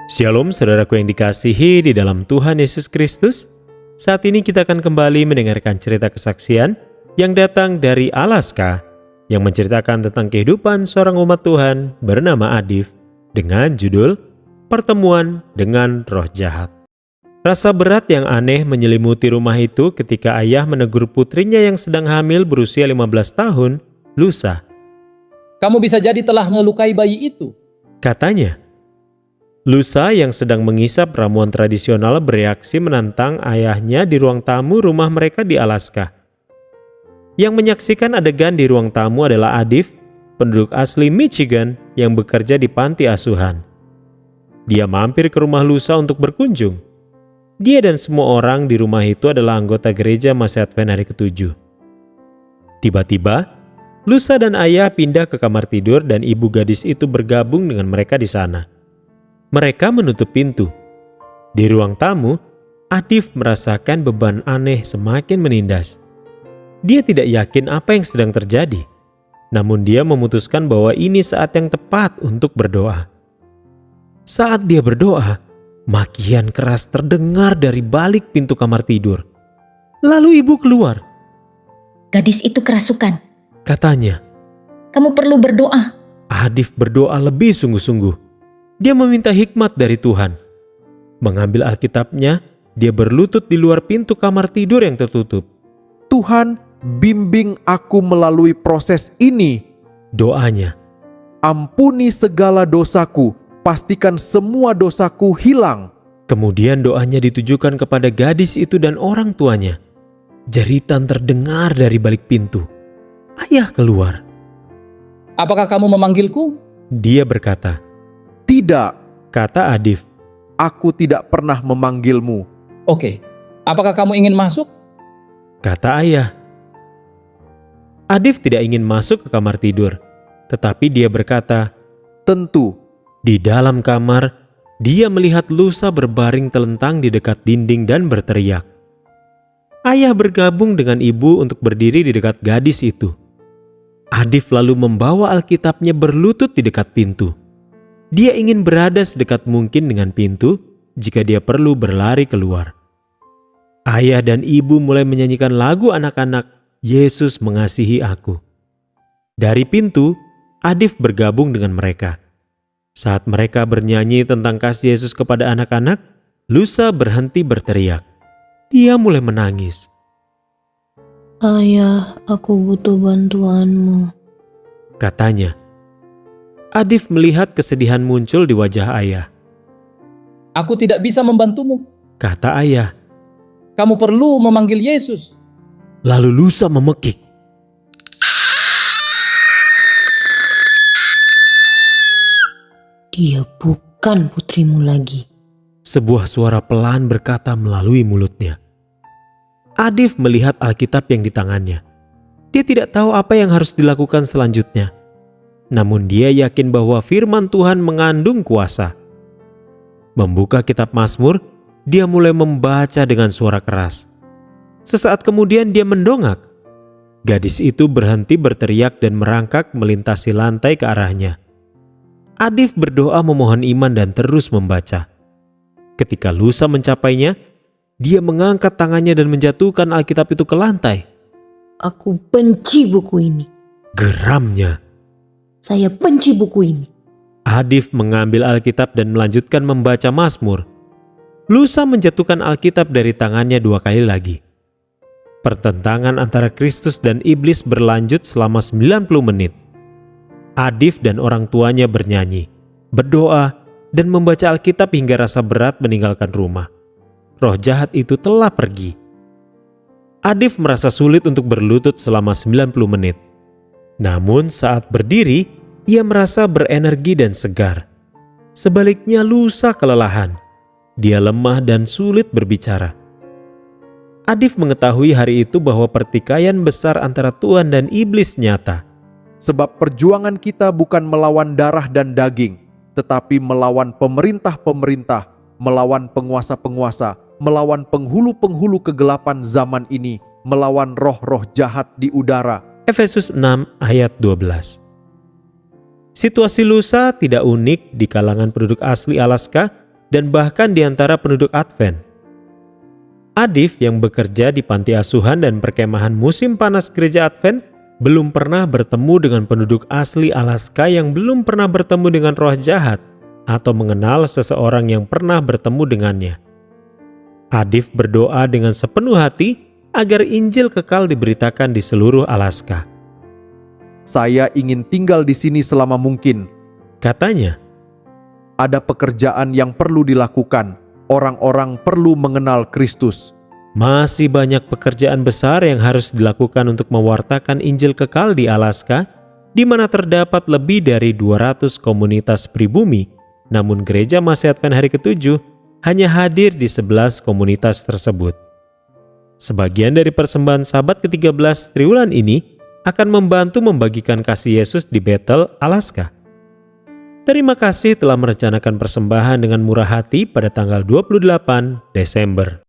Shalom saudaraku yang dikasihi di dalam Tuhan Yesus Kristus. Saat ini kita akan kembali mendengarkan cerita kesaksian yang datang dari Alaska, yang menceritakan tentang kehidupan seorang umat Tuhan bernama Adif dengan judul Pertemuan dengan Roh Jahat. Rasa berat yang aneh menyelimuti rumah itu ketika ayah menegur putrinya yang sedang hamil berusia 15 tahun, Lusa. Kamu bisa jadi telah melukai bayi itu. Katanya. Lusa yang sedang mengisap ramuan tradisional bereaksi menantang ayahnya di ruang tamu rumah mereka di Alaska. Yang menyaksikan adegan di ruang tamu adalah Adif, penduduk asli Michigan yang bekerja di panti asuhan. Dia mampir ke rumah Lusa untuk berkunjung. Dia dan semua orang di rumah itu adalah anggota gereja Masih Advent hari ke-7. Tiba-tiba, Lusa dan ayah pindah ke kamar tidur dan ibu gadis itu bergabung dengan mereka di sana. Mereka menutup pintu. Di ruang tamu, Adif merasakan beban aneh semakin menindas. Dia tidak yakin apa yang sedang terjadi. Namun dia memutuskan bahwa ini saat yang tepat untuk berdoa. Saat dia berdoa, makian keras terdengar dari balik pintu kamar tidur. Lalu ibu keluar. "Gadis itu kerasukan," katanya. "Kamu perlu berdoa." Adif berdoa lebih sungguh-sungguh. Dia meminta hikmat dari Tuhan. Mengambil Alkitabnya, dia berlutut di luar pintu kamar tidur yang tertutup. Tuhan, bimbing aku melalui proses ini. Doanya. Ampuni segala dosaku, pastikan semua dosaku hilang. Kemudian doanya ditujukan kepada gadis itu dan orang tuanya. Jeritan terdengar dari balik pintu. Ayah keluar. Apakah kamu memanggilku? Dia berkata. Tidak, Kata Adif. aku tidak pernah memanggilmu. Oke. Apakah kamu ingin masuk? Kata ayah. Adif tidak ingin masuk ke kamar tidur, tetapi dia berkata, Tentu, di dalam kamar, dia melihat Lusa berbaring telentang di dekat dinding dan berteriak. Ayah bergabung dengan ibu untuk berdiri di dekat gadis itu. Adif lalu membawa Alkitabnya berlutut di dekat pintu. Dia ingin berada sedekat mungkin dengan pintu jika dia perlu berlari keluar. Ayah dan ibu mulai menyanyikan lagu anak-anak, Yesus mengasihi aku. Dari pintu, Adif bergabung dengan mereka. Saat mereka bernyanyi tentang kasih Yesus kepada anak-anak, Lusa berhenti berteriak. Dia mulai menangis. "Ayah, aku butuh bantuanmu," Katanya. Adif melihat kesedihan muncul di wajah ayah. Aku tidak bisa membantumu. Kata ayah. Kamu perlu memanggil Yesus. Lalu Lusa memekik. "Dia bukan putrimu lagi." Sebuah suara pelan berkata melalui mulutnya. Adif melihat Alkitab yang di tangannya. Dia tidak tahu apa yang harus dilakukan selanjutnya. Namun dia yakin bahwa firman Tuhan mengandung kuasa. Membuka kitab Mazmur, dia mulai membaca dengan suara keras. Sesaat kemudian dia mendongak. Gadis itu berhenti berteriak dan merangkak melintasi lantai ke arahnya. Adif berdoa memohon iman dan terus membaca. Ketika Lusa mencapainya, dia mengangkat tangannya dan menjatuhkan Alkitab itu ke lantai. "Aku benci buku ini. Geramnya. Saya benci buku ini." Adif mengambil Alkitab dan melanjutkan membaca Mazmur. Lusa menjatuhkan Alkitab dari tangannya 2 kali lagi. Pertentangan antara Kristus dan iblis berlanjut selama 90 menit. Adif dan orang tuanya bernyanyi, berdoa, dan membaca Alkitab hingga rasa berat meninggalkan rumah. Roh jahat itu telah pergi. Adif merasa sulit untuk berlutut selama 90 menit. Namun saat berdiri, ia merasa berenergi dan segar. Sebaliknya Lusa kelelahan. Dia lemah dan sulit berbicara. Adif mengetahui hari itu bahwa pertikaian besar antara Tuhan dan iblis nyata. sebab perjuangan kita bukan melawan darah dan daging, tetapi melawan pemerintah-pemerintah, melawan penguasa-penguasa, melawan penghulu-penghulu kegelapan zaman ini, melawan roh-roh jahat di udara. Efesus 6 ayat 12. Situasi Lusa tidak unik di kalangan penduduk asli Alaska dan bahkan di antara penduduk Advent. Adif yang bekerja di panti asuhan dan perkemahan musim panas gereja Advent belum pernah bertemu dengan penduduk asli Alaska yang belum pernah bertemu dengan roh jahat atau mengenal seseorang yang pernah bertemu dengannya. Adif berdoa dengan sepenuh hati agar Injil kekal diberitakan di seluruh Alaska. Saya ingin tinggal di sini selama mungkin. Katanya, Ada pekerjaan yang perlu dilakukan. Orang-orang perlu mengenal Kristus. masih banyak pekerjaan besar yang harus dilakukan untuk mewartakan Injil kekal di Alaska, di mana terdapat lebih dari 200 komunitas pribumi, namun Gereja Masih Advent Hari ke-7 hanya hadir di 11 komunitas tersebut. Sebagian dari persembahan Sabat ke-13 triwulan ini akan membantu membagikan kasih Yesus di Bethel, Alaska. Terima kasih telah merencanakan persembahan dengan murah hati pada tanggal 28 Desember.